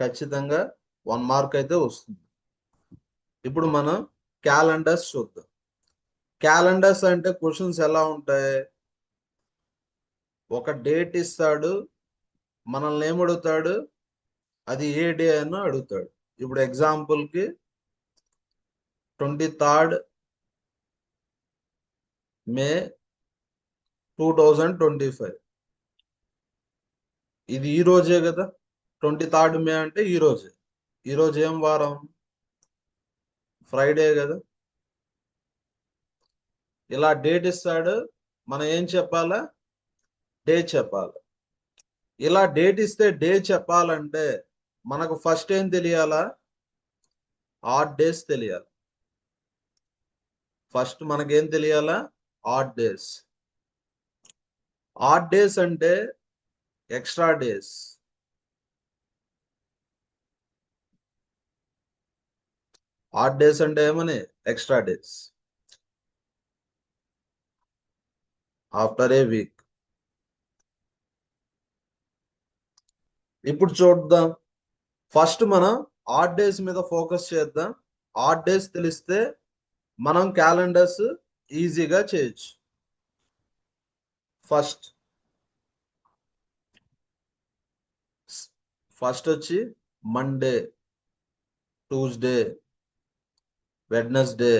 ఖచ్చితంగా 1 మార్క్ అయితే వస్తుంది. ఇప్పుడు మనం క్యాలెండర్స్ చూద్దాం. క్యాలెండర్స్ అంటే క్వశ్చన్స్ ఎలా ఉంటాయి? ఒక డేట్ ఇస్తాడు, మనల్ని ఏమడుగుతాడు, అది ఏ డే అని అడుగుతాడు. ఇప్పుడు ఎగ్జాంపుల్కి 23rd మే 2025. ఇది ఈ రోజే కదా. 23rd మే అంటే ఈ రోజే. ఈ రోజు ఏం వారం? ఫ్రైడే కదా. ఇలా డేట్ ఇస్తాడు, మనం ఏం చెప్పాలా? డే చెప్పాలి. ఇలా డేట్ ఇస్తే డే చెప్పాలంటే మనకు ఫస్ట్ ఏం తెలియాలా? ఆడ్ డేస్ తెలియాలి. ఫస్ట్ మనకేం తెలియాలా? Odd days. ఆడ్ డేస్ అంటే ఎక్స్ట్రా డేస్. ఆడ్ డేస్ అంటే ఏమని? Extra days after a week. ఇప్పుడు చూద్దాం. ఫస్ట్ మనం ఆడ్ డేస్ మీద ఫోకస్ చేద్దాం. ఆడ్ డేస్ తెలిస్తే మనం క్యాలెండర్స్ ఈజీగా చేయొచ్చు. ఫస్ట్ ఫస్ట్ వచ్చి Monday, Tuesday, Wednesday,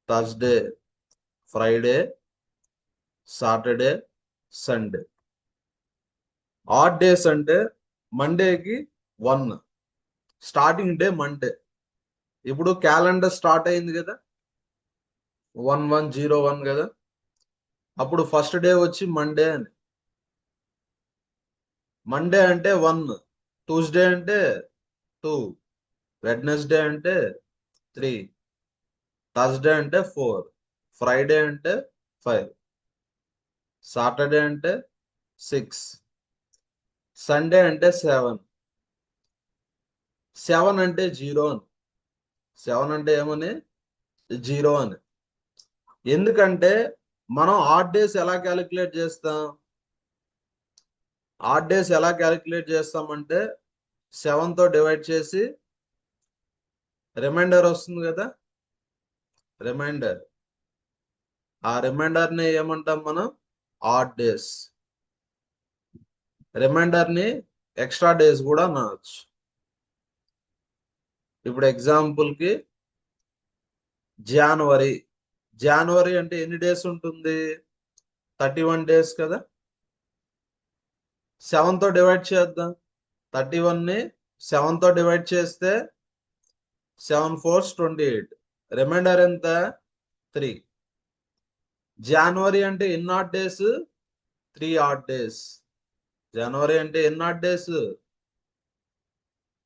Thursday, Friday, Saturday, Sunday. Odd days అంటే మండేకి 1, స్టార్టింగ్ డే మండే. ఇప్పుడు క్యాలెండర్ స్టార్ట్ అయింది కదా, 1101 కదా. అప్పుడు ఫస్ట్ డే వచ్చి మండే అని. మండే అంటే 1, ట్యూస్డే అంటే 2, వెడ్నెస్డే అంటే 3, థర్స్డే అంటే 4, ఫ్రైడే అంటే 5, సాటర్డే అంటే 6, సండే అంటే 7. 7 అంటే 0 అని. 7 అంటే ఏమని? 0 అని. ఎందుకంటే మనం ఆడ్ డేస్ ఎలా క్యాలిక్యులేట్ చేస్తాం? ఆడ్ డేస్ ఎలా క్యాలిక్యులేట్ చేస్తామంటే 7 తో డివైడ్ చేసి రిమైండర్ వస్తుంది కదా, రిమైండర్. ఆ రిమైండర్ ని ఏమంటాం మనం? Odd days. రిమైండర్ ని ఎక్స్ట్రా డేస్ కూడా అనవచ్చు. ఇప్పుడు ఎగ్జాంపుల్ కి జనవరి. జనవరి అంటే ఎన్ని డేస్ ఉంటుంది? 31 డేస్ కదా. 7 తో డివైడ్ చేద్దాం. 31 ని 7 తో డివైడ్ చేస్తే 7 4 28. రిమైండర్ ఎంత? 3. జనవరి అంటే ఎన్ని ఆడ్ డేస్? 3 odd days. జనవరి అంటే ఎన్ని odd days?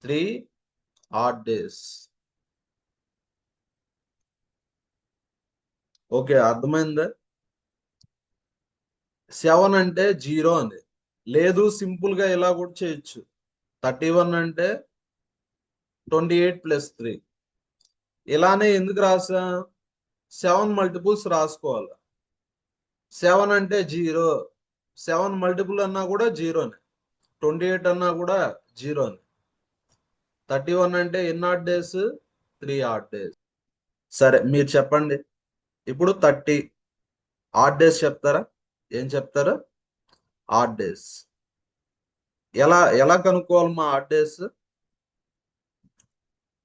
3 odd days. Okay, అర్థమైందా? 7 అంటే 0 అని. లేదు, సింపుల్ గా ఇలా కూడా చేయొచ్చు. 31 అంటే 28 + 3. ఇలానే ఎందుకు రాసా? 7 మల్టిపుల్స్ రాసుకోవాలి. 7 అంటే 0. 7 మల్టిపుల్ అన్నా కూడా 0నే. 28 అన్నా కూడా 0నే. 31 అంటే ఎన్ని ఆడ్ డేస్? 3 odd days. సరే, మీరు చెప్పండి. ఇప్పుడు 30 ఆడ్ డేస్ చెప్తారా? ఏం చెప్తారు? Odd days. ఎలా ఎలా కనుక్కోవాలి మా ఆడ్ డేస్?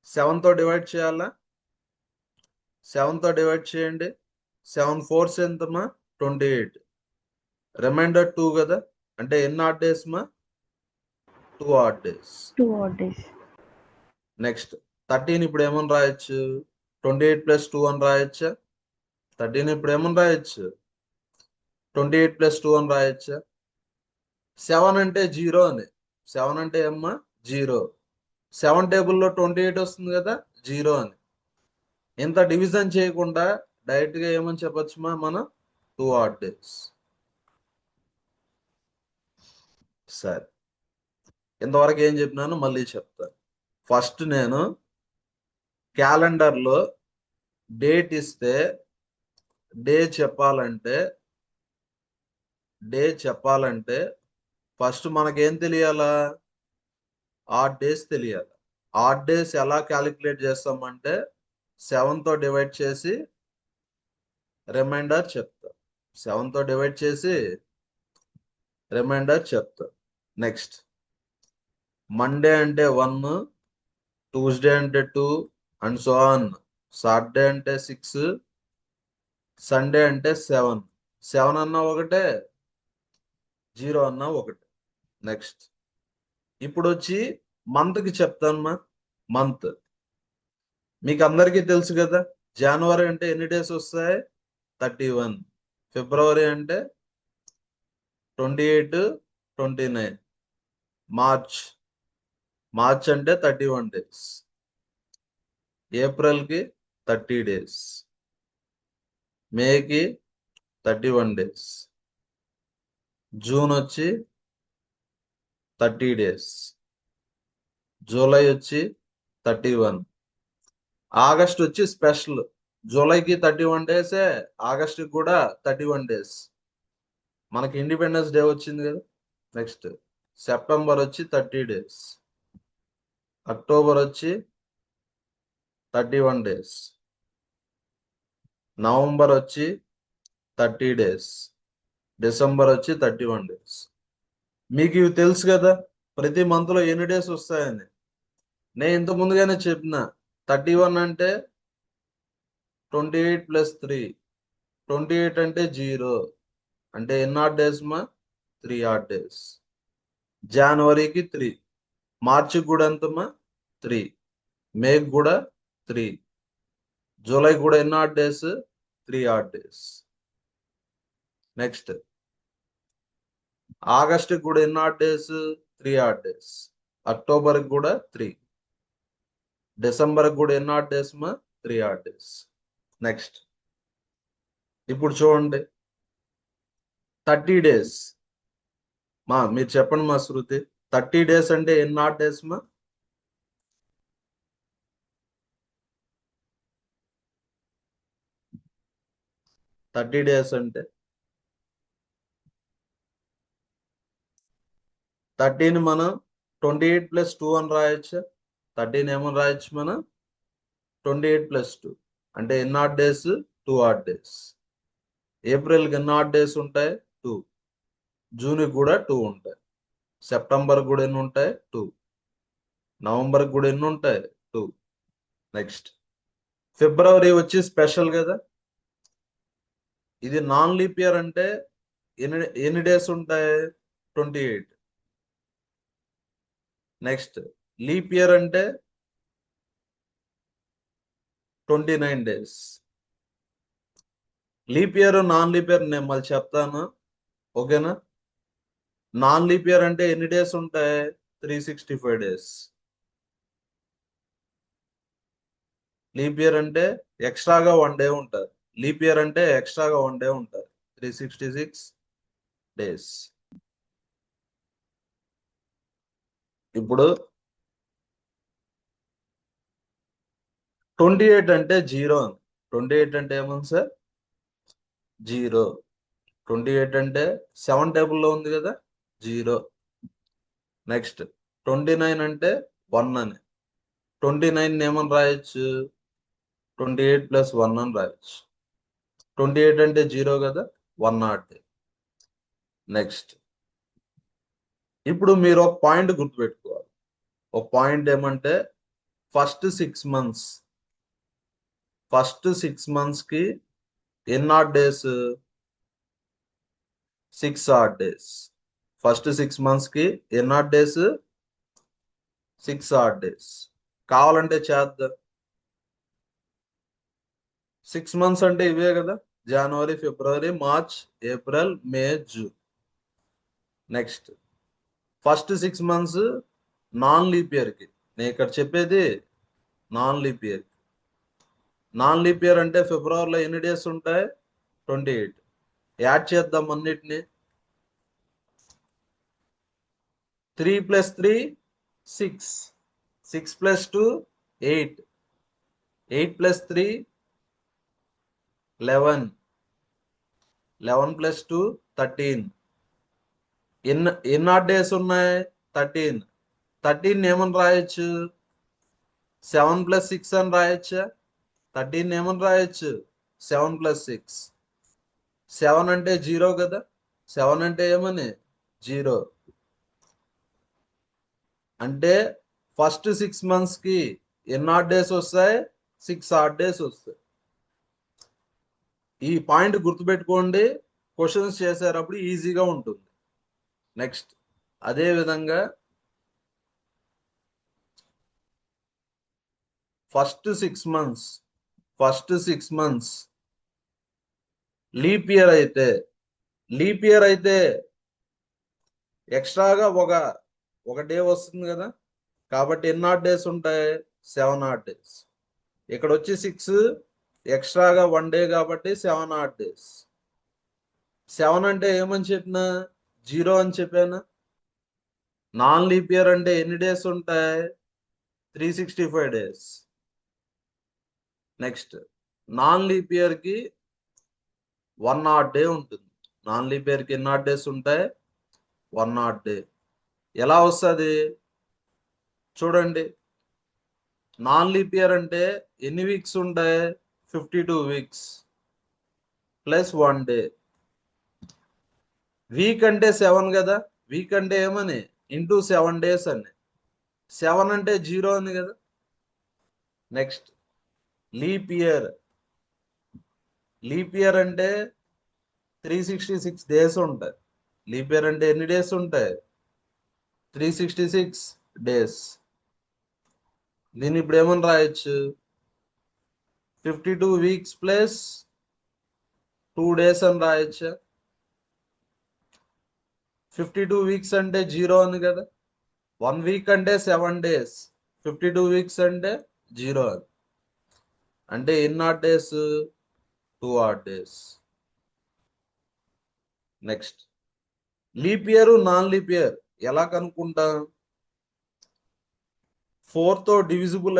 7 తో డివైడ్ చేయాలా? 7 తో డివైడ్ చేయండి. 7 4 ఎంతమా? 28. రిమైండర్ 2 కదా. అంటే ఎన్ని ఆడ్ డేస్ మా? 2 odd days. 2 odd days. Next 13 ఇప్పుడు ఏమని రాయొచ్చు? 28 + 2 అని రాయొచ్చా? 13 ఇప్పుడు ఏమని రాయొచ్చు? 28 + 2 అని రాయొచ్చా? 7 అంటే 0 అని. 7 అంటే ఏమ్మా? 0. 7 టేబుల్లో 28 వస్తుంది కదా, 0 అని. ఇంత డివిజన్ చేయకుండా డైరెక్ట్ గా ఏమని చెప్పొచ్చు మనం? 2 ఆడ్ డేస్. సరే, ఇంతవరకు ఏం చెప్పినాను మళ్ళీ చెప్తాను. ఫస్ట్ నేను క్యాలెండర్లో డేట్ ఇస్తే డే చెప్పాలంటే ఫస్ట్ మనకేం తెలియాలా? ఆడ్ డేస్ తెలియాలి. ఆడ్ డేస్ ఎలా క్యాలిక్యులేట్ చేస్తామంటే 7 తో డివైడ్ చేసి రిమైండర్ చెప్తా. 7 తో డివైడ్ చేసి రిమైండర్ చెప్తా. నెక్స్ట్ మండే అంటే 1, ట్యూస్డే అంటే 2 అండ్ సో ఆన్. సాటర్డే అంటే 6, సండే అంటే 7. 7 అన్నా ఒకటే, 0 అన్నా ఒకటే. నెక్స్ట్ ఇప్పుడు వచ్చి మంత్ కి చెప్తానమ్మా. మంత్ మీకు అందరికీ తెలుసు కదా. జనవరి అంటే ఎన్ని డేస్ వస్తాయి? 31. ఫిబ్రవరి అంటే 28, 29. మార్చ్ అంటే 31 డేస్. ఏప్రిల్ కి 30 డేస్. మేకి 31 డేస్. జూన్ వచ్చి 30 డేస్. జూలై వచ్చి 31. ఆగస్ట్ వచ్చి స్పెషల్. జూలైకి 31 డేసే, ఆగస్ట్కి కూడా 31 డేస్. మనకి ఇండిపెండెన్స్ డే వచ్చింది కదా. నెక్స్ట్ సెప్టెంబర్ వచ్చి 30 డేస్. అక్టోబర్ వచ్చి 31 డేస్. నవంబర్ వచ్చి 30 డేస్. డిసెంబర్ వచ్చి 31 డేస్. మీకు ఇవి తెలుసు కదా, ప్రతి మంత్ లో ఎన్ని డేస్ వస్తాయని. నేను ఇంత ముందుగానే చెప్పిన 31 అంటే 28 + 3. 28 అంటే 0. అంటే ఎన్ని ఆడ్ డేస్ మా? 3 ఆడ్ డేస్. జనవరికి 3, మార్చికి కూడా ఎంతమ్మా? 3, మేకి కూడా 3, జూలై కూడా ఎన్ని odd days? 3 odd days. Next ఆగస్ట్కి కూడా ఎన్ని ఆడ్ డేస్? 3 odd days. అక్టోబర్కి కూడా 3, డిసెంబర్కి కూడా ఎన్ని ఆడ్ డేస్ మా? 3 ఆడ్ డేస్. నెక్స్ట్ ఇప్పుడు చూడండి 30 డేస్. మీరు చెప్పండి మా శృతి. 30 డేస్ అంటే ఎన్ని ఆడ్ డేస్ మా? 30 డేస్ అంటే 30ని మనం 28 + 2 అని రాయొచ్చు. 30ని ఏమని రాయొచ్చు మనం? 28 + 2 అంటే ఎన్ని ఆడ్ డేస్? 2 odd days. ఏప్రిల్కి ఎన్ని ఆడ్ డేస్ ఉంటాయి? 2. జూన్కి కూడా 2 ఉంటాయి. సెప్టెంబర్ కూడా ఎన్ని ఉంటాయి? 2. నవంబర్కి కూడా ఎన్ని ఉంటాయి? 2. నెక్స్ట్ ఫిబ్రవరి వచ్చి స్పెషల్ కదా. ఇది నాన్ లీప్ ఇయర్ అంటే ఎన్ని డేస్ ఉంటాయి? 28. నెక్స్ట్ లీప్ ఇయర్ అంటే 29 days. Leap year non leap year నేను మళ్ళీ చెప్తాను, ఓకేనా. నాన్ లీప్ ఇయర్ అంటే ఎన్ని డేస్ ఉంటాయి? 365 డేస్. లీప్ ఇయర్ అంటే ఎక్స్ట్రాగా 1 డే ఉంటారు. లీప్ ఇయర్ అంటే ఎక్స్ట్రాగా 1 డే ఉంటారు. 366 డేస్. ఇప్పుడు 28 అంటే 0 అని. 28 అంటే ఏముంది సార్? 0. 28 అంటే 7 టేబుల్లో ఉంది కదా, 0. నెక్స్ట్ 29 అంటే 1 అని. 29 ఏమని రాయొచ్చు? 28 + 1 అని రాయొచ్చు. 28 అంటే 0 కదా, 1 నాట్. నెక్స్ట్ ఇప్పుడు మీరు ఒక పాయింట్ గుర్తుపెట్టుకోవాలి. ఒక పాయింట్ ఏమంటే ఫస్ట్ 6 మంత్స్. ఫస్ట్ 6 మంత్స్ కి ఎన్ని odd days? 6 odd days. First 6 months కి ఎన్ని ఆడ్ డేస్? 6 odd days. కావాలంటే చేద్దాం. 6 మంత్స్ అంటే ఇవే కదా, జనవరి, ఫిబ్రవరి, March, April, May, June. Next first 6 months non leap year కి. నేను ఇక్కడ చెప్పేది non leap year. Non leap year అంటే ఫిబ్రవరిలో ఎన్ని డేస్ ఉంటాయి? 28. యాడ్ చేద్దాం అన్నిటిని. 3 + 3 6. 6 + 2 8. 8 + 3 11. 11 + 2 13. ఎన్ని ఆడ్ డేస్ ఉన్నాయి? 13. 13 ఏమని రాయొచ్చు? 7 + 6 అని రాయొచ్చా? 13 ఏమని రాయొచ్చు? 7 + 6. 7 అంటే 0 కదా, 7 అంటే ఏమని 0. అంటే ఫస్ట్ 6 months కి ఎన్ని ఆడ్ డేస్ వస్తాయి? 6 ఆడ్ డేస్ వస్తాయి. ఈ పాయింట్ గుర్తుపెట్టుకోండి, క్వశ్చన్స్ చేసేటప్పుడు ఈజీగా ఉంటుంది. నెక్స్ట్ అదే విధంగా ఫస్ట్ 6 months లీప్ ఇయర్ అయితే ఎక్స్ట్రాగా ఒక డే వస్తుంది కదా, కాబట్టి ఎన్ని ఆడ్ డేస్ ఉంటాయి? 7 ఆడ్ డేస్. ఇక్కడ వచ్చి 6 ఎక్స్ట్రాగా 1 డే కాబట్టి 7 ఆడ్ డేస్. 7 అంటే ఏమని చెప్పినా 0 అని చెప్పాను. నాన్ లీప్ ఇయర్ అంటే ఎన్ని డేస్ ఉంటాయి? 365 days. Next non leap year కి 1 ఆడ్ డే ఉంటుంది. నాన్ లీప్ ఇయర్ కి ఎన్ని ఆడ్ డేస్ ఉంటాయి? 1 ఆడ్ డే. ఎలా వస్తుంది చూడండి. నాన్ లీప్ ఇయర్ అంటే ఎన్ని వీక్స్ ఉంటాయి? 52 వీక్స్ ప్లస్ 1 డే. వీక్ అంటే 7 కదా, వీక్ అంటే ఏమని ఇంటూ 7 డేస్ అని. 7 అంటే 0 అని కదా. నెక్స్ట్ లీప్ ఇయర్ అంటే 366 డేస్ ఉంటాయి. లీప్ ఇయర్ అంటే ఎన్ని డేస్ ఉంటాయి? 366 డేస్. దీన్ని ఇప్పుడు ఏమని రాయొచ్చు? 52 వీక్స్ ప్లస్ 2 డేస్ అని రాయొచ్చు. 52 వీక్స్ అంటే 0 అని కదా. 1 వీక్ అంటే 7 డేస్, 52 వీక్స్ అంటే 0 అని. అంటే ఎన్ని odd days? 2 odd days. Next leap year non leap year ఎలా కనుక్కుంటాం? 4 తో డివిజిబుల్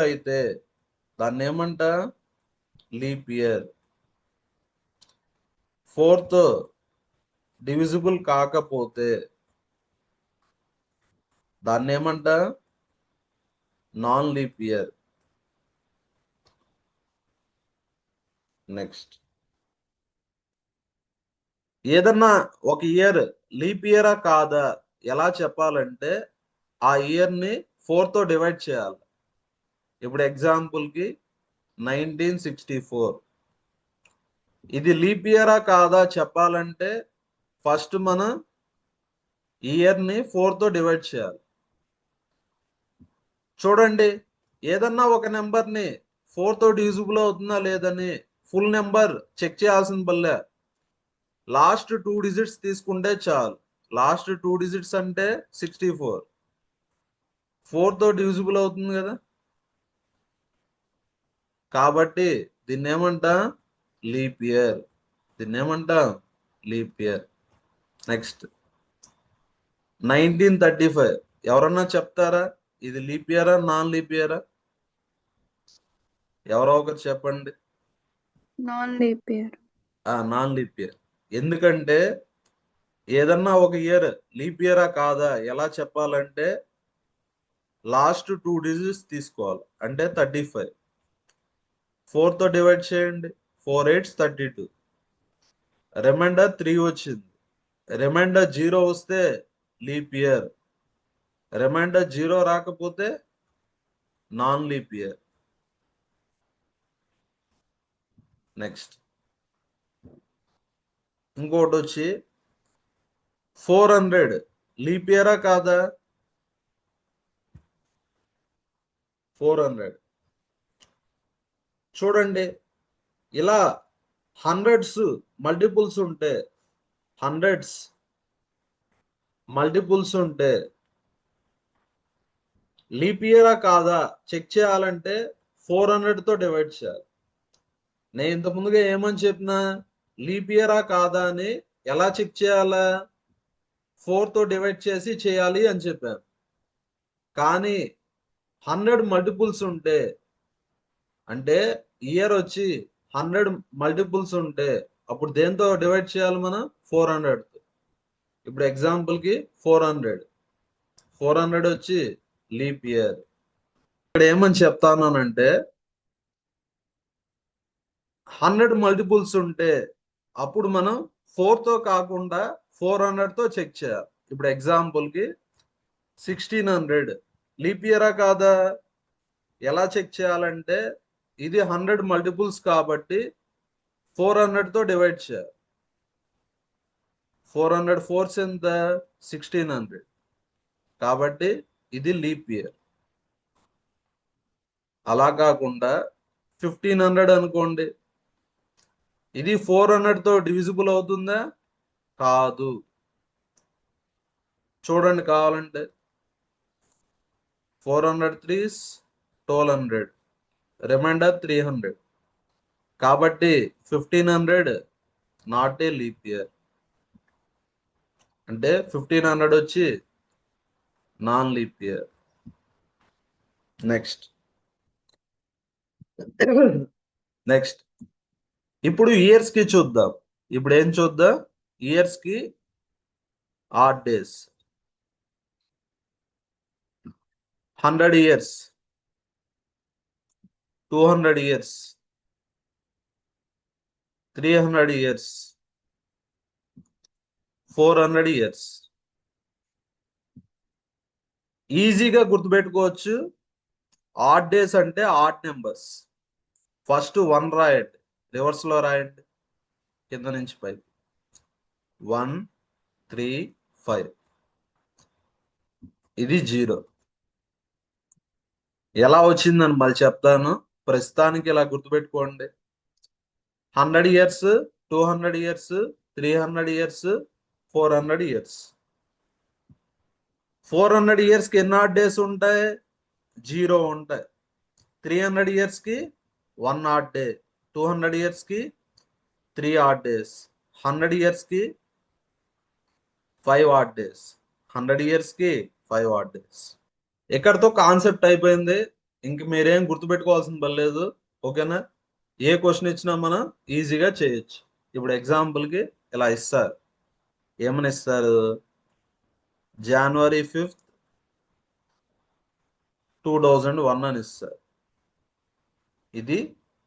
అయితే దాన్ని ఏమంట? Leap year. 4 తో డివిజిబుల్ కాకపోతే దాన్ని ఏమంట? Non leap year. నెక్స్ట్ ఏదన్నా ఒక ఇయర్ లీప్ ఇయరా కాదా ఎలా చెప్పాలంటే ఆ ఇయర్ ని 4 తో డివైడ్ చేయాలి. ఇప్పుడు ఎగ్జాంపుల్ కి 1964 ఇది లీప్ ఇయరా కాదా చెప్పాలంటే ఫస్ట్ మన ఇయర్ ని 4 తో డివైడ్ చేయాలి. చూడండి, ఏదన్నా ఒక నెంబర్ ని 4 తో డివిజిబుల్ అవుతుందా లేదని ఫుల్ నెంబర్ చెక్ చేయాల్సిన పల్లె. లాస్ట్ 2 డిజిట్స్ తీసుకుంటే చాలు. లాస్ట్ 2 డిజిట్స్ అంటే 64. 4 తో డివిజిబుల్ అవుతుంది కదా, కాబట్టి దీన్ని ఏమంటా? Leap year. నెక్స్ట్ 1935 ఎవరన్నా చెప్తారా ఇది లీప్ ఇయరా నాన్ లీప్ ఇయరా? ఎవరో ఒకరు చెప్పండి. Non leap year. Non leap year. ఎందుకంటే ఏదన్నా ఒక ఇయర్ లీప్ ఇయరా కాదా ఎలా చెప్పాలంటే లాస్ట్ 2 డిజిట్స్ తీసుకోవాలి. అంటే 35. 4 తో డివైడ్ చేయండి. 4 8 32. రిమైండర్ 3 వచ్చింది. రిమైండర్ 0 వస్తే లీప్ ఇయర్. రిమైండర్ 0 రాకపోతే నాన్ లీప్ ఇయర్. నెక్స్ట్ ఇంకోటి వచ్చి 400 లీప్ ఇయరా కాదా? 400 చూడండి, ఇలా హండ్రెడ్స్ మల్టిపుల్స్ ఉంటే లీప్ ఇయరా కాదా చెక్ చేయాలంటే 400 తో డివైడ్ చేయాలి. నేను ఇంత ముందుగా ఏమని చెప్పినా లీప్ ఇయరా కాదా అని ఎలా చెక్ చేయాలా? 4 తో డివైడ్ చేసి చేయాలి అని చెప్పాను. కానీ 100 మల్టిపుల్స్ ఉంటే అంటే ఇయర్ వచ్చి 100 మల్టిపుల్స్ ఉంటే అప్పుడు దేంతో డివైడ్ చేయాలి మనం? 400. ఇప్పుడు ఎగ్జాంపుల్ కి 400 వచ్చి లీప్ ఇయర్. ఇక్కడ ఏమని చెప్తానంటే 100 మల్టిపుల్స్ ఉంటే అప్పుడు మనం 4 తో కాకుండా 400 తో చెక్ చేయాలి. ఇప్పుడు ఎగ్జాంపుల్ కి 1600 లీప్ ఇయరా కాదా? ఎలా చెక్ చేయాలంటే ఇది 100 మల్టిపుల్స్ కాబట్టి 400 తో డివైడ్ చేయాలి. 400 4 ఎంత? 1600. కాబట్టి ఇది లీప్ ఇయర్. అలా కాకుండా 1500 అనుకోండి, ఇది 400 తో డివిజిబుల్ అవుతుందా? కాదు. చూడండి కావాలంటే 400 3s 1200, రిమైండర్ 300. కాబట్టి 1500 నాట్ ఏ లీప్ ఇయర్, అంటే 1500 వచ్చి నాన్ లీప్ ఇయర్. నెక్స్ట్ ఇప్పుడు ఇయర్స్ కి చూద్దాం. ఇప్పుడు ఏం చూద్దాం? ఇయర్స్ కి odd days. 100 years, 200 years, 300 years, 400 years. ఈజీగా గుర్తుపెట్టుకోవచ్చు. ఆడ్ డేస్ అంటే ఆడ్ నెంబర్స్. ఫస్ట్ 1 రాయండి, రివర్స్ లో రాయండి, కింద నుంచి పైకి. 1 3 5. ఇది 0. ఎలా వచ్చిందని మళ్ళీ చెప్తాను. ప్రస్తుతానికి ఇలా గుర్తుపెట్టుకోండి. 100 years, 200 years, 300 years, 400 years. 400 years కి ఎన్ని ఆడ్ డేస్ ఉంటాయి? 0 ఉంటాయి. 300 years కి 1 ఆడ్ డే, 200 years కి 3 ఆడ్ డేస్, 100 years కి 5 ఆడ్ డేస్, 100 years కి 5 ఆడ్ డేస్. ఇక్కడతో కాన్సెప్ట్ అయిపోయింది. ఇంక మీరేం గుర్తుపెట్టుకోవాల్సిన పని లేదు. ఓకేనా? ఏ క్వశ్చన్ ఇచ్చినా మనం ఈజీగా చేయొచ్చు. ఇప్పుడు ఎగ్జాంపుల్ కి ఇలా ఇస్తారు. ఏమని ఇస్తారు? January 5th 2001 అని ఇస్తారు. ఇది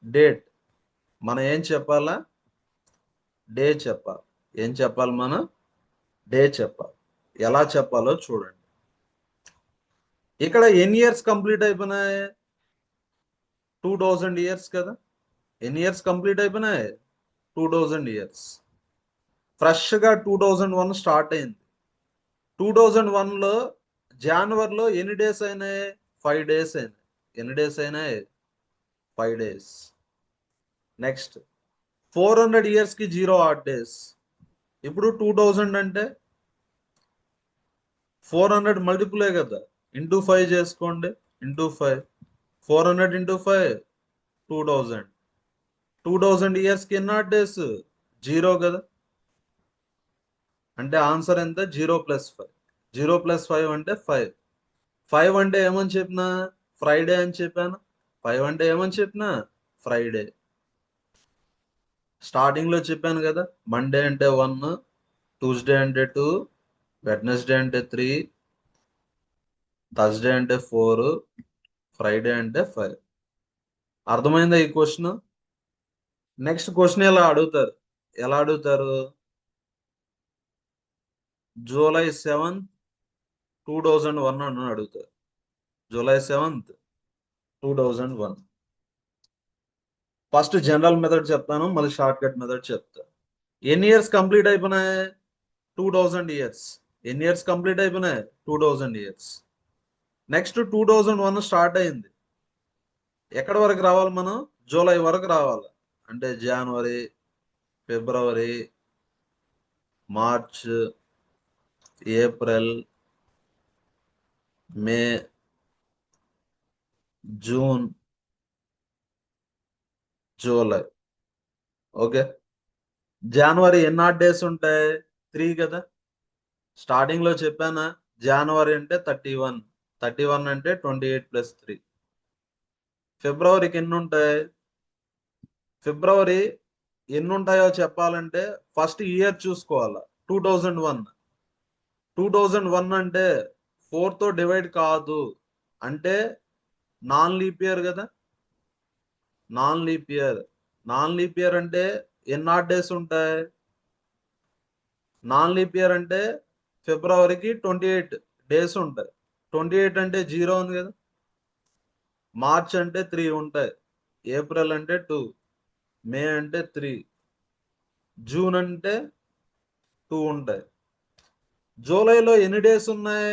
డేట్. మనం ఏం చెప్పాలా? డే చెప్పాలి. ఏం చెప్పాలి? మనం డే చెప్పాలి. ఎలా చెప్పాలో చూడండి. ఇక్కడ ఎన్ని ఇయర్స్ కంప్లీట్ అయిపోయినాయి? 2000 ఇయర్స్ కదా. ఎన్ని ఇయర్స్ కంప్లీట్ అయిపోయినాయి? 2000 ఇయర్స్. ఫ్రెష్ గా 2001 స్టార్ట్ అయింది. 2001 లో జనవరిలో ఎన్ని డేస్ అయినాయి? 5 డేస్ అయినాయి. ఎన్ని డేస్ అయినాయి? 5 డేస్. నెక్స్ట్ 400 ఇయర్స్ కి 0 ఆడ్ డేస్. ఇప్పుడు 2000 అంటే 400 మల్టిపులే కదా, ఇంటూ 5 చేసుకోండి. Into 5, 400 into 5 2000. 2000 ఇయర్స్ కి ఎన్ని ఆడ్ డేస్? 0 కదా. అంటే ఆన్సర్ ఎంత? 0 + 5. 0 + 5 అంటే 5. 5 అంటే ఏమని చెప్పినా? ఫ్రైడే అని చెప్పాను. 5 అంటే ఏమని చెప్పినా? ఫ్రైడే. స్టార్టింగ్ లో చెప్పాను కదా, మండే అంటే 1, ట్యూస్డే అంటే 2, వెడ్నెస్డే అంటే 3, థర్స్డే అంటే 4, ఫ్రైడే అంటే 5. అర్థమైందా ఈ క్వశ్చన్? నెక్స్ట్ క్వశ్చన్ ఎలా అడుగుతారు? ఎలా అడుగుతారు? July 7th 2001 అని అడుగుతారు. July 7th 2001. First general method చెప్తాను, మళ్ళీ షార్ట్ కట్ మెథడ్ చెప్తాను. ఎన్ని ఇయర్స్ కంప్లీట్ అయిపోయినాయి? 2000 ఇయర్స్. ఎన్ని ఇయర్స్ కంప్లీట్ అయిపోయినాయి? 2000 ఇయర్స్. నెక్స్ట్ 2001 స్టార్ట్ అయింది. ఎక్కడి వరకు రావాలి మనం? జూలై వరకు రావాలి. అంటే జనవరి, ఫిబ్రవరి, March, April, May, June, July. Okay. జనవరి ఎన్ని ఆడ్ డేస్ ఉంటాయి? 3 కదా. స్టార్టింగ్ లో చెప్పానా? జనవరి అంటే 31. 31 అంటే 28 + 3. ఫిబ్రవరికి ఎన్ని ఉంటాయి? ఫిబ్రవరి ఎన్ని ఉంటాయో చెప్పాలంటే ఫస్ట్ ఇయర్ చూసుకోవాలా. 2001. 2001 అంటే 4 తో డివైడ్ కాదు అంటే నాన్ లీప్ ఇయర్ కదా. Non leap year. Non leap year అంటే ఎన్ని ఆడ్ డేస్ ఉంటాయి? నాన్ లీప్ ఇయర్ అంటే ఫిబ్రవరికి 28 డేస్ ఉంటాయి. 28 అంటే 0 ఉంది కదా. మార్చ్ అంటే 3 ఉంటాయి. ఏప్రిల్ అంటే 2, మే అంటే 3, జూన్ అంటే 2 ఉంటాయి. జూలైలో ఎన్ని డేస్ ఉన్నాయి?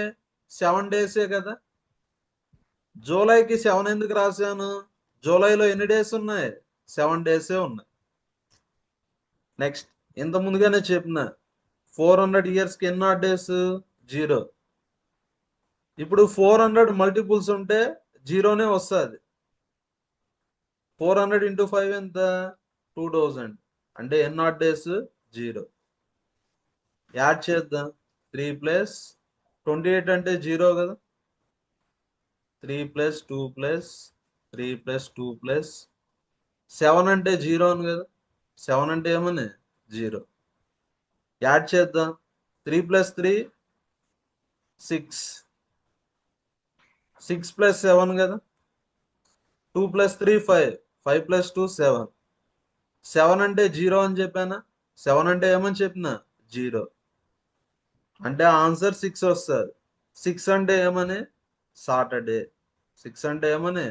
7 డేసే కదా. జూలైకి 7 ఎందుకు రాశాను? జూలైలో ఎన్ని డేస్ ఉన్నాయి? 7 డేసే ఉన్నాయి. నెక్స్ట్, ఇంత ముందుగానే చెప్పిన 400 years కి ఎన్ని డేస్? 0. ఇప్పుడు 400 మల్టిపుల్స్ ఉంటే 0నే వస్తుంది. 400 into 5 ఎంత? 2000. అంటే ఎన్ని డేస్? 0. యాడ్ చేద్దాం. 3 ప్లస్ 28 అంటే 0 కదా. 3 ప్లస్ 2 ప్లస్ 3 ప్లస్ 2 ప్లస్ 7 అంటే 0 అని కదా. 7 అంటే ఏమని? 0. యాడ్ చేద్దాం. 3 ప్లస్ 3 6, 6 ప్లస్ 7 కదా. 2 ప్లస్ 3 5, 5 ప్లస్ 2 7. 7 అంటే 0 అని చెప్పానా? 7 అంటే ఏమని చెప్పినా? 0. అంటే ఆన్సర్ 6 వస్తుంది. 6 అంటే ఏమని? సాటర్డే. 6 అంటే ఏమని?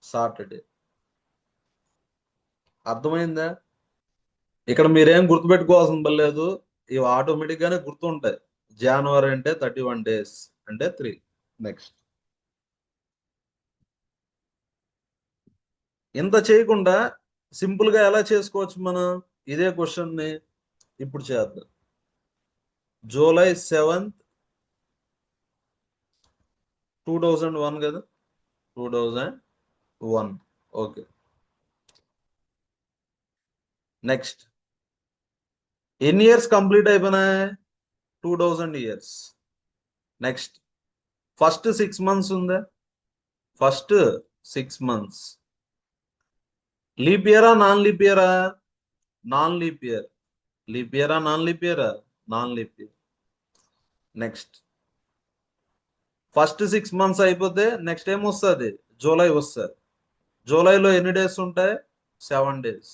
సాటర్డే. అర్థమైందా? ఇక్కడ మీరేం గుర్తుపెట్టుకోవాల్సిన పని లేదు. ఇవి ఆటోమేటిక్ గానే గుర్తుంటాయి. జనవరి అంటే 31 days అంటే 3. నెక్స్ట్, ఇంత చేయకుండా సింపుల్ గా ఎలా చేసుకోవచ్చు మనం? ఇదే క్వశ్చన్ ని ఇప్పుడు చేద్దాం. జూలై 7th 2001 కదా. 2001. ఓకే. నెక్స్ట్, ఎన్ని ఇయర్స్ కంప్లీట్ అయిపోయినాయి? 2000 years. నెక్స్ట్, ఫస్ట్ 6 months ఉందా? ఫస్ట్ 6 months లీప్ ఇయరా నాన్ లీప్ ఇయరా? Non leap year. లీప్ ఇయరా నాన్ లీప్ ఇయరా? Non leap year. Next, first 6 months అయిపోతే నెక్స్ట్ ఏం వస్తుంది? జూలై వస్తుంది. జూలైలో ఎన్ని డేస్ ఉంటాయి? 7 days.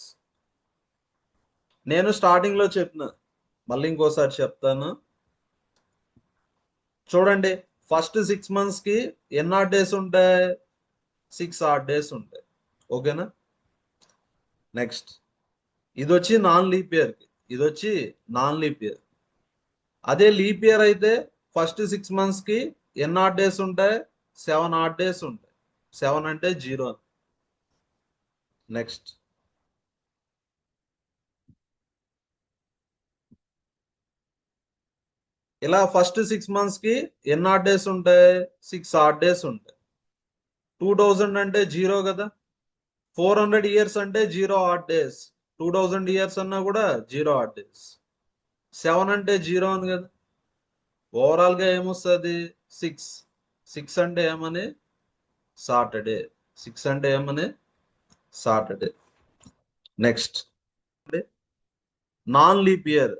నేను స్టార్టింగ్ లో చెప్పిన, మళ్ళీ ఇంకోసారి చెప్తాను చూడండి. ఫస్ట్ 6 months కి ఎన్ని ఆడ్ డేస్ ఉంటాయి? 6 ఆడ్ డేస్ ఉంటాయి. ఓకేనా. నెక్స్ట్, ఇది వచ్చి నాన్ లీప్ ఇయర్ కి, ఇది వచ్చి నాన్ లీప్ ఇయర్. అదే లీప్ ఇయర్ అయితే ఫస్ట్ 6 months కి ఎన్ని ఆడ్ డేస్ ఉంటాయి? 7 ఆడ్ డేస్ ఉంటాయి. 7 అంటే 0. నెక్స్ట్, ఇలా ఫస్ట్ 6 months కి ఎన్ని ఆడ్ డేస్ ఉంటాయి? 6 ఆడ్ డేస్ ఉంటాయి. 2000 అంటే 0 కదా. 400 years అంటే 0 ఆడ్ డేస్. 2000 years అన్నా కూడా 0 ఆడ్ డేస్. 7 అంటే 0 అని కదా. ఓవరాల్ గా ఏమొస్తుంది? 6. 6 అంటే ఏమని? సాటర్డే. 6 అంటే ఏమని? Saturday. Next, non leap year.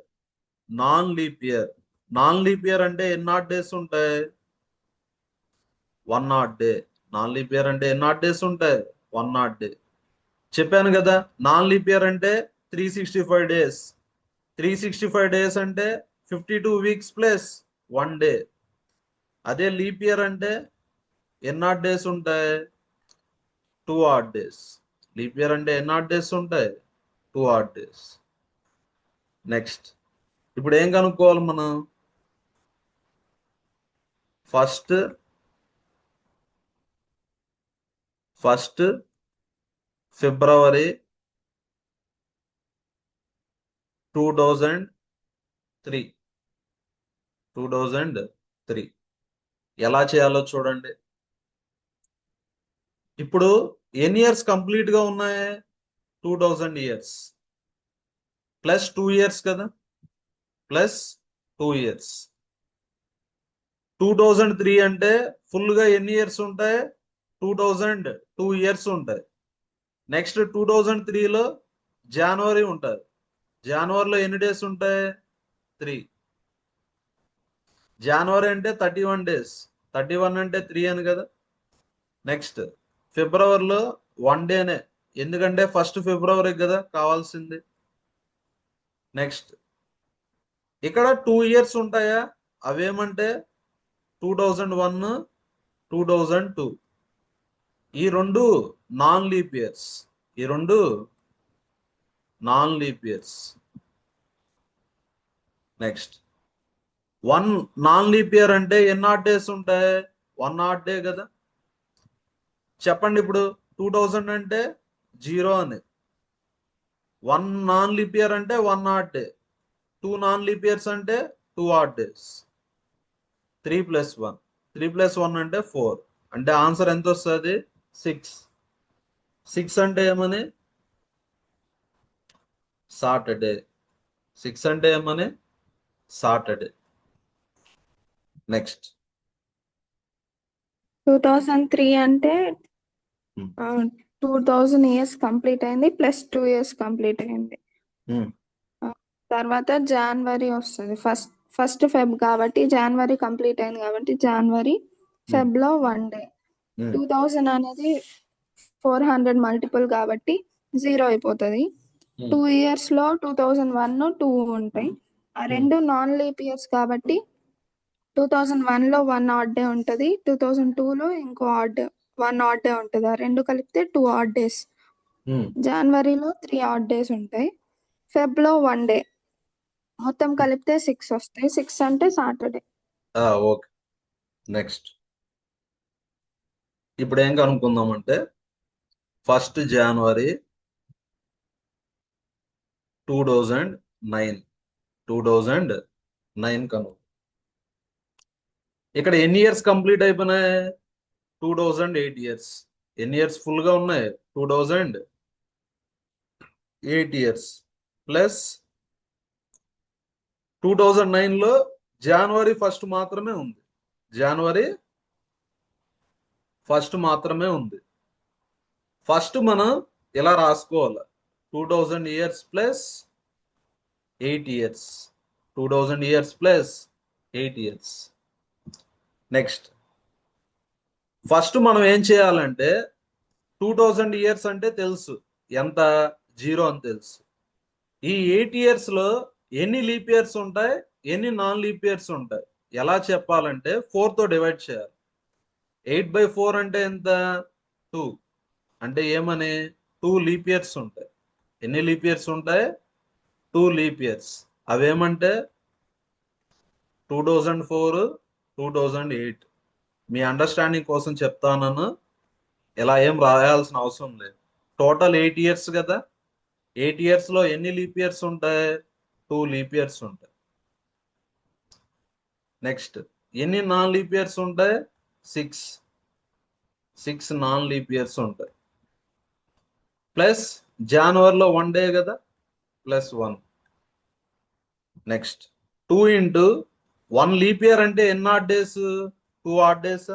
Non leap year. Non leap year అంటే ఎన్ని ఆడ్ డేస్ ఉంటాయి? 1 add day. Non leap year అంటే ఎన్ని ఆడ్ డేస్ ఉంటాయి? 1 ఆడ్ డే. చెప్పాను కదా, నాన్ లీప్ ఇయర్ అంటే 365 days. 365 days అంటే 52 weeks ప్లస్ 1 day. అదే లీప్ ఇయర్ అంటే ఎన్ని ఆడ్ డేస్ ఉంటాయి? 2 ఆడ్ డేస్. లీప్ ఇయర్ అంటే ఎన్ని ఆడ్ డేస్ ఉంటాయి? 2 ఆడ్ డేస్. నెక్స్ట్, ఇప్పుడు ఏం కనుక్కోవాలి మనం? ఫస్ట్ ఫిబ్రవరి 2003 ఎలా చేయాలో చూడండి. ఇప్పుడు ఎన్ని ఇయర్స్ కంప్లీట్ గా ఉన్నాయి? 2000 years ప్లస్ 2 years కదా. Plus 2 years. 2003 అంటే ఫుల్ గా ఎన్ని ఇయర్స్ ఉంటాయి? 2002 years ఉంటాయి. నెక్స్ట్ 2003లో జనవరి ఉంటుంది. జనవరిలో ఎన్ని డేస్ ఉంటాయి? 3. జనవరి అంటే 31 డేస్, 31 అంటే 3 అని కదా. నెక్స్ట్ ఫిబ్రవరిలో 1 డేనే, ఎందుకంటే ఫస్ట్ ఫిబ్రవరి కదా కావాల్సింది. నెక్స్ట్ ఇక్కడ 2 ఇయర్స్ ఉంటాయా, అవేమంటే 2001, 2002. ఈ రెండు నాన్ లీప్ ఇయర్స్, ఈ రెండు non leap years. Next 1 non leap year అంటే ఎన్ని ఆడ్ డేస్ ఉంటాయి, 1 ఆడ్ డే కదా. చెప్పండి ఇప్పుడు 2000 అంటే 0 అని, 1 నాన్ లీప్ ఇయర్ అంటే 1 add day, 2 non leap years అంటే 2 ఆడ్ డేస్. 3 + 1, 3 + 1 అంటే 4, అంటే ఆన్సర్ ఎంత వస్తుంది, 6. 6 అంటే ఏమని, సాటర్డే. 6 అంటే ఏమని, సాటర్డే. నెక్స్ట్ 2003 అంటే 2000 ఇయర్స్ కంప్లీట్ అయింది ప్లస్ 2 ఇయర్స్ కంప్లీట్ అయింది. తర్వాత జనవరి వస్తుంది, ఫస్ట్ ఫెబ్ కాబట్టి జనవరి కంప్లీట్ అయింది కాబట్టి జనవరి. ఫెబ్లో 1 డే. 2000 అనేది 400 మల్టిపుల్ కాబట్టి 0 అయిపోతుంది. 2 ఇయర్స్లో 2001, 2 ఉంటాయి. ఆ రెండు నాన్ లీప్ ఇయర్స్ కాబట్టి 2001లో 1 ఆడ్ డే ఉంటుంది, 2002లో ఇంకో 1 ఆడ్ డే ఉంటుంది. ఆ రెండు కలిపితే 2 ఆడ్ డేస్. జనవరిలో 3 ఆడ్ డేస్ ఉంటాయి. ఫెబ్లో 1 డే, మొత్తం కలిపితే 6 వస్తాయి. 6 అంటే సాటర్డే. ఓకే. నెక్స్ట్ ఇప్పుడు ఏం కనుక్కుందామంటే 1 జనవరి 2009 కను. ఇక్కడ ఎన్ని ఇయర్స్ కంప్లీట్ అయిపోయినాయి, 2008 ఇయర్స్. ఎన్ని ఇయర్స్ ఫుల్ గా ఉన్నాయి, 2008 ఇయర్స్. ప్లస్ 2009లో జనవరి 1 మాత్రమే ఉంది, జనవరి 1 మాత్రమే ఉంది. ఫస్ట్ మనం ఇలా రాసుకోవాలి, 2000 years plus 8 years, 2000 years plus 8 years. Next first మనం ఏం చేయాలంటే 2000 ఇయర్స్ అంటే తెలుసు ఎంత, 0 అని తెలుసు. ఈ 8 ఇయర్స్ లో ఎన్ని లీప్ ఇయర్స్ ఉంటాయి, ఎన్ని నాన్ లీప్ ఇయర్స్ ఉంటాయి, ఎలా చెప్పాలంటే 4 తో డివైడ్ చేయాలి. 8/4 అంటే ఎంత, 2. అంటే ఏమని, 2 లీప్ ఇయర్స్ ఉంటాయి. ఎన్ని లీప్ ఇయర్స్ ఉంటాయి, 2 లీప్ ఇయర్స్. అవేమంటే 2004, 2008. మీ అండర్స్టాండింగ్ కోసం చెప్తానను, ఇలా ఏం రాయాల్సిన అవసరం లేదు. టోటల్ 8 ఇయర్స్ కదా, 8 ఇయర్స్ లో ఎన్ని లీప్ ఇయర్స్ ఉంటాయి, 2 లీప్ ఇయర్స్ ఉంటాయి. నెక్స్ట్ ఎన్ని నాన్ లీప్ ఇయర్స్ ఉంటాయి, 6 నాన్ లీప్ ఇయర్స్ ఉంటాయి. ప్లస్ జనవరిలో 1 డే కదా, plus 1. Next 2 into 1 leap year అంటే ఎన్ని ఆడ్ డేస్, 2 ఆడ్ డేస్.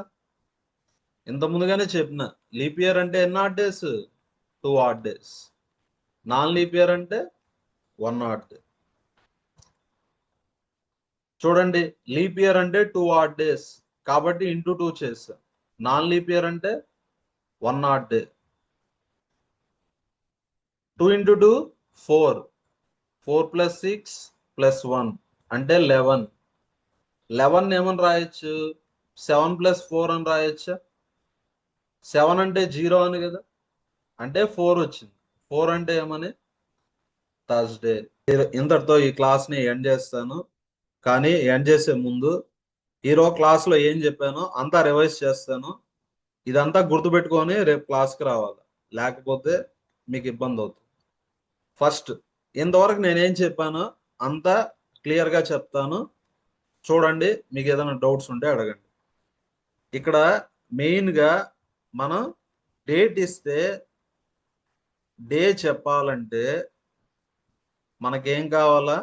ఇంత ముందుగానే చెప్పిన, లీప్ ఇయర్ అంటే ఎన్ని odd days, 2 odd days. Non leap year అంటే 1 ఆడ్ డే. చూడండి, లీప్ ఇయర్ అంటే 2 ఆడ్ డేస్ కాబట్టి ఇంటూ 2 చేస్తా. నాన్ లీప్ ఇయర్ అంటే 1 ఆడ్ డే. 2 ఇంటూ 2 4, 4 + 6 + 1 అంటే 11. 11 ఏమని రాయొచ్చు, 7 + 4 అని రాయొచ్చా. 7 అంటే 0 అని కదా, అంటే 4 వచ్చింది. 4 అంటే ఏమని, థర్స్డే. ఇంతటితో ఈ క్లాస్ ని ఎండ్ చేస్తాను. కానీ ఎండ్ చేసే ముందు ఈరోజు క్లాస్ లో ఏం చెప్పానో అంతా రివైజ్ చేస్తాను. ఇదంతా గుర్తుపెట్టుకొని రేపు క్లాస్కి రావాలి, లేకపోతే మీకు ఇబ్బంది అవుతుంది. ఫస్ట్ ఇంతవరకు నేనేం చెప్పానో అంతా క్లియర్ గా చెప్తాను, చూడండి. మీకు ఏదైనా డౌట్స్ ఉంటే అడగండి. ఇక్కడ మెయిన్ గా మనం డేట్ ఇస్తే, డే చెప్పాలంటే మనకేం కావాలా,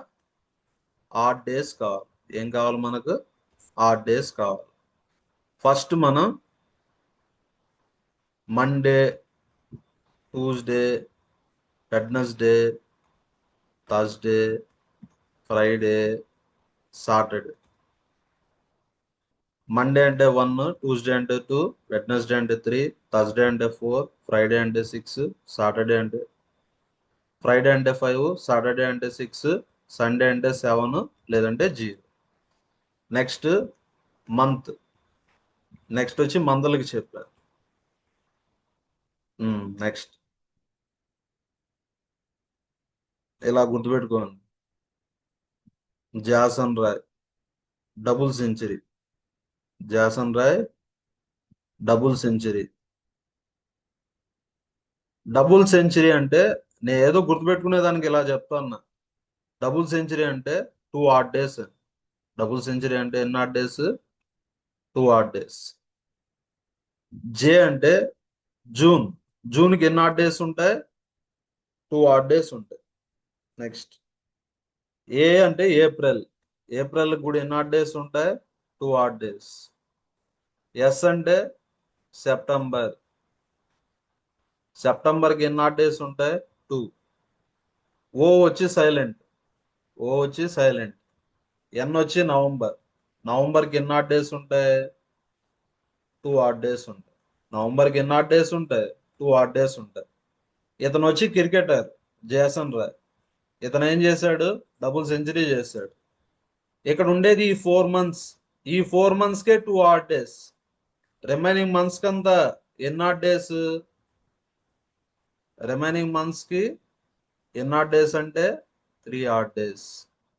ఆడ్ డేస్ కావాలి. ఏం కావాలి మనకు, ఆడ్ డేస్ కావాలి. ఫస్ట్ మనం Monday, Tuesday, Wednesday, Thursday, Friday, Saturday. Monday అంటే 1, ట్యూస్డే అంటే 2, వెడ్నెస్డే అంటే 3, థర్స్డే అంటే 4, ఫ్రైడే అంటే 6, సాటర్డే అంటే ఫ్రైడే అంటే 5, సాటర్డే అంటే 6, సండే అంటే 7 లేదంటే 0. Next month. నెక్స్ట్ వచ్చి మంత్లకి చెప్పారు. నెక్స్ట్ ఇలా గుర్తుపెట్టుకోండి. Jason Roy double century. Jason Roy double century. Double century అంటే నేను ఏదో గుర్తుపెట్టుకునే దానికి ఇలా చెప్తాను. డబుల్ సెంచరీ అంటే 2 odd days. డబుల్ సెంచరీ అంటే ఎన్ని odd days? 2 odd days. జే అంటే జూన్. జూన్కి ఎన్ని odd days ఉంటాయి? 2 odd days ఉంటాయి. నెక్స్ట్ ఏ అంటే ఏప్రిల్. ఏప్రిల్ కూడా ఎన్ని odd days ఉంటాయి? 2 odd days. ఎస్ అంటే సెప్టెంబర్. సెప్టెంబర్కి ఎన్ని odd days ఉంటాయి? 2. ఓ వచ్చి సైలెంట్. ఓ వచ్చి సైలెంట్. ఎన్ వచ్చి నవంబర్. నవంబర్కి ఎన్ని odd days ఉంటాయి? 2 odd days ఉంటాయి. నవంబర్కి ఎన్ని odd days ఉంటాయి? 2 odd days ఉంటాయి. ఇతను వచ్చి క్రికెటర్ జేసన్ రాయ్. ఇతను ఏం చేశాడు? డబుల్ సెంచరీ చేశాడు. ఇక్కడ ఉండేది ఈ 4 months. ఈ 4 monthsకే 2 odd days. రిమైనింగ్ మంత్స్ కంతా ఎన్ని odd days? రిమైనింగ్ మంత్స్ కి ఎన్ని odd days అంటే 3 odd days.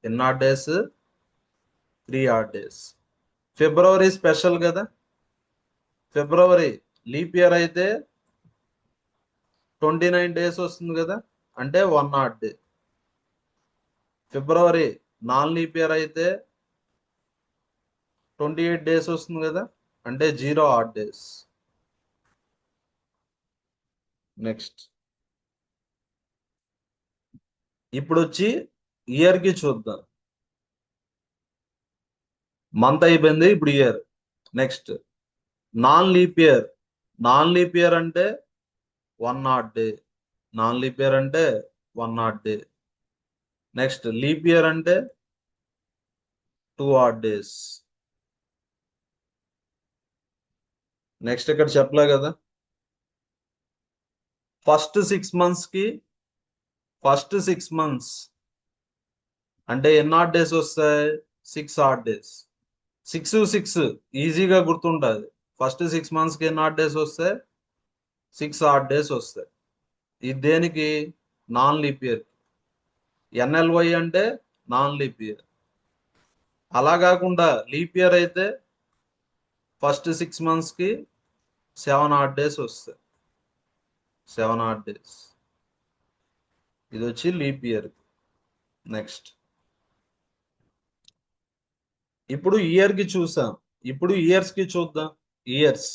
ఎన్ని odd days? 3 odd days. ఫిబ్రవరి స్పెషల్ కదా. ఫిబ్రవరి లీప్ ఇయర్ అయితే 29 days వస్తుంది కదా, అంటే 1 odd day. ఫిబ్రవరి నాన్ లీప్ ఇయర్ అయితే 28 days వస్తుంది కదా, అంటే 0 odd days. నెక్స్ట్ ఇప్పుడు వచ్చి ఇయర్ కి చూద్దాం. మంత్ అయిపోయింది, ఇప్పుడు year. Next non leap year. Non leap year అంటే 1 odd day. Non leap year అంటే 1 odd day. Next leap year అంటే 2 odd days. నెక్స్ట్ ఇక్కడ చెప్పలే కదా, ఫస్ట్ 6 months కి ఫస్ట్ 6 months అంటే ఎన్ని odd days వస్తాయి? 6 odd days. 6 6 ఈజీగా గుర్తుంటుంది. ఫస్ట్ 6 months కి ఎన్ని odd days వస్తాయి? 6 odd days వస్తాయి. ఇది దేనికి? Non leap year. ఎన్ఎల్వై అంటే నాన్ లీప్ ఇయర్. అలా కాకుండా లీప్ ఇయర్ అయితే ఫస్ట్ 6 months కి 7 odd days వస్తాయి. 7 odd days. ఇది వచ్చి లీప్ ఇయర్. నెక్స్ట్ ఇప్పుడు ఇయర్ కి చూసాం, ఇప్పుడు ఇయర్స్ కి చూద్దాం. ఇయర్స్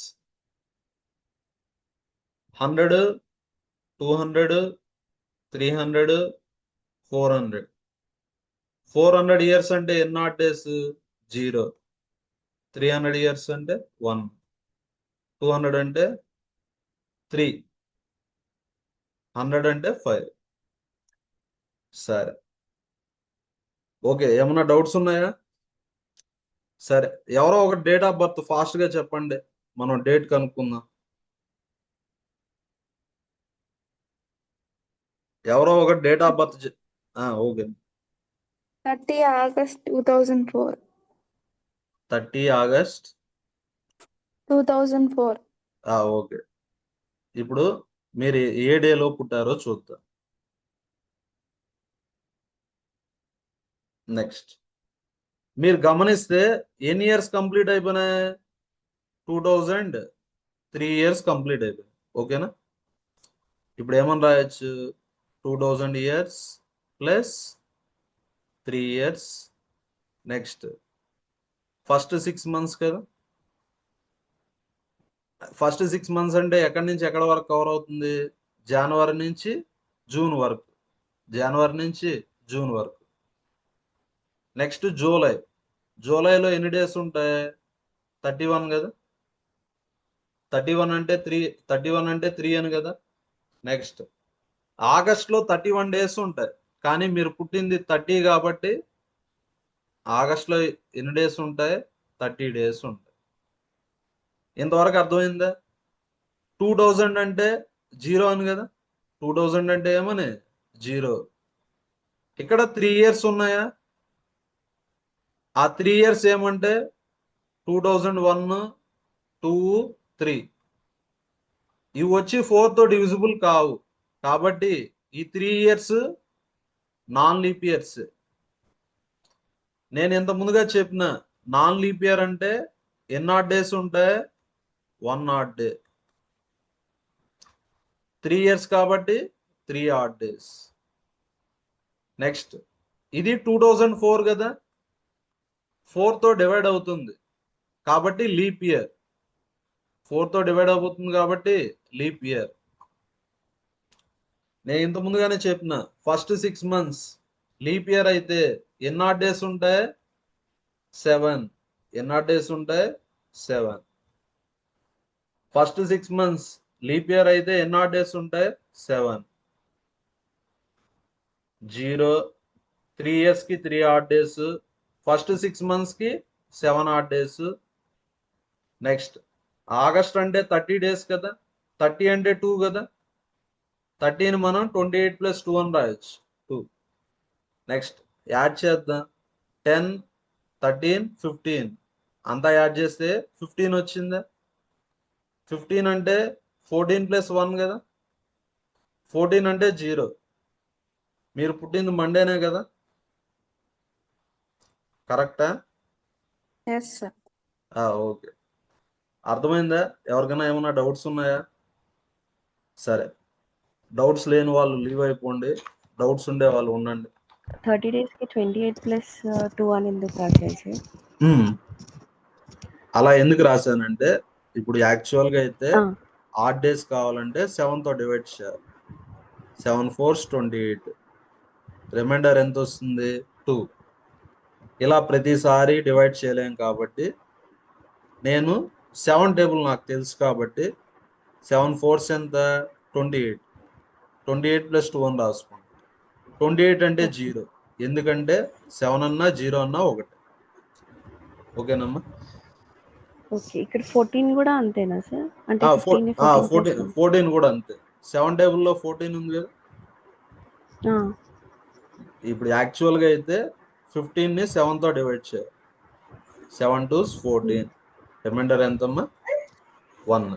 100, 200, 300, 400. 400 years అంటే ఎన్ని odd days? 0. 300 years అంటే 1. 200 అంటే 3. 100 అంటే 5. సరే, ఓకే. ఏమన్నా డౌట్స్ ఉన్నాయా? సరే, ఎవరో ఒక డేట్ ఆఫ్ బర్త్ ఫాస్ట్ గా చెప్పండి, మనం డేట్ కనుక్కుందాం. ఎవరో ఒక date of birth. Okay. 30 August 2004. 30 August 2004. Okay. ఇప్పుడు మీరు ఏ డేలో పుట్టారో చూద్దాం. నెక్స్ట్ మీరు గమనిస్తే ఎన్ని ఇయర్స్ కంప్లీట్ అయిపోయినాయి? 2003 years కంప్లీట్ అయిపోయింది. ఓకేనా? ఇప్పుడు ఏమని రాయొచ్చు? 2000 years plus 3 years. Next first 6 months కదా. ఫస్ట్ 6 months అంటే ఎక్కడి నుంచి ఎక్కడ వరకు కవర్ అవుతుంది? జనవరి నుంచి జూన్ వరకు. జనవరి నుంచి జూన్ వరకు. Next July. జూలైలో ఎన్ని డేస్ ఉంటాయి? 31 కదా. 31 అంటే 3, 31 అంటే 3 అని కదా. నెక్స్ట్ ఆగస్ట్లో 31 days ఉంటాయి, కానీ మీరు పుట్టింది 30 కాబట్టి ఆగస్ట్లో ఎన్ని డేస్ ఉంటాయి? 30 days ఉంటాయి. ఇంతవరకు అర్థమైందా? 2000 అంటే 0 అని కదా, 2000 అంటే ఏమని 0. ఇక్కడ 3 ఇయర్స్ ఉన్నాయా? ఆ 3 ఇయర్స్ ఏమంటే 2001, 2, 3. ఇవి వచ్చి 4 తో డివిజిబుల్ కావు. కాబట్టి ఈ 3 ఇయర్స్ నాన్ లీప్ ఇయర్స్. నేను ఇంత ముందుగా చెప్పిన నాన్ లీప్ ఇయర్ అంటే ఎన్ని ఆడ్ డేస్ ఉంటాయి? 1 ఆడ్ డే. 3 ఇయర్స్ కాబట్టి 3 ఆడ్ డేస్. నెక్స్ట్ ఇది 2004 కదా, 4 తో డివైడ్ అవుతుంది కాబట్టి లీప్ ఇయర్. 4 తో డివైడ్ అవుతుంది కాబట్టి లీప్ ఇయర్. నేను ఇంత ముందుగానే చెప్పిన ఫస్ట్ 6 మంత్స్ లీప్ ఇయర్ అయితే ఎన్ని ఆడ్ డేస్ ఉంటాయి? 7. ఎన్ని ఆడ్ డేస్ ఉంటాయి? 7. ఫస్ట్ 6 మంత్స్ లీప్ ఇయర్ అయితే ఎన్ని ఆడ్ డేస్ ఉంటాయి? 7. 0. 3 ఇయర్స్ కి 3 ఆడ్ డేస్. ఫస్ట్ 6 మంత్స్ కి 7 ఆడ్ డేస్. నెక్స్ట్ ఆగస్ట్ అంటే 30 డేస్ కదా, 30 అంటే 2 కదా, 30ని మనం 28 + 2 అని రాయొచ్చు, 2. నెక్స్ట్ యాడ్ చేద్దాం, 10, 13, 15 అంతా యాడ్ చేస్తే 15 వచ్చిందా? 15 అంటే 14 + 1 కదా, 14 అంటే 0. మీరు పుట్టింది మండేనే కదా, కరెక్టా? Yes sir. ఓకే, అర్థమైందా? ఎవరికైనా ఏమైనా డౌట్స్ ఉన్నాయా? సరే, డౌట్స్ లేని వాళ్ళు లీవ్ అయిపోండి, డౌట్స్ ఉండే వాళ్ళు ఉండండి. 30 days కి 28 + 2 అని ఎందుకు రాసేసి? అలా ఎందుకు రాశానంటే ఇప్పుడు యాక్చువల్గా అయితే ఆడ్ డేస్ కావాలంటే 7 తో డివైడ్ చేయాలి. 7 4s 28. రిమైండర్ ఎంత వస్తుంది? 2. ఇలా ప్రతిసారి డివైడ్ చేయలేం కాబట్టి నేను 7 టేబుల్ నాకు తెలుసు కాబట్టి 7 4s ఎంత? 28. 28 + 2 అని రాసుకోండి. 28 అంటే 0, ఎందుకంటే 7 అన్నా 0 అన్నా ఒకటి. ఓకేనమ్మా? ఓకే, ఇక్కడ 14 కూడా అంతేనా సార్? అంటే 14 కూడా అంతే. 7 టేబుల్లో 14 ఉంది కదా. ఇప్పుడు యాక్చువల్గా అయితే 15ని 7 తో డివైడ్ చేయాలి. 7 2s 14. రిమైండర్ ఎంతమ్మా? 1.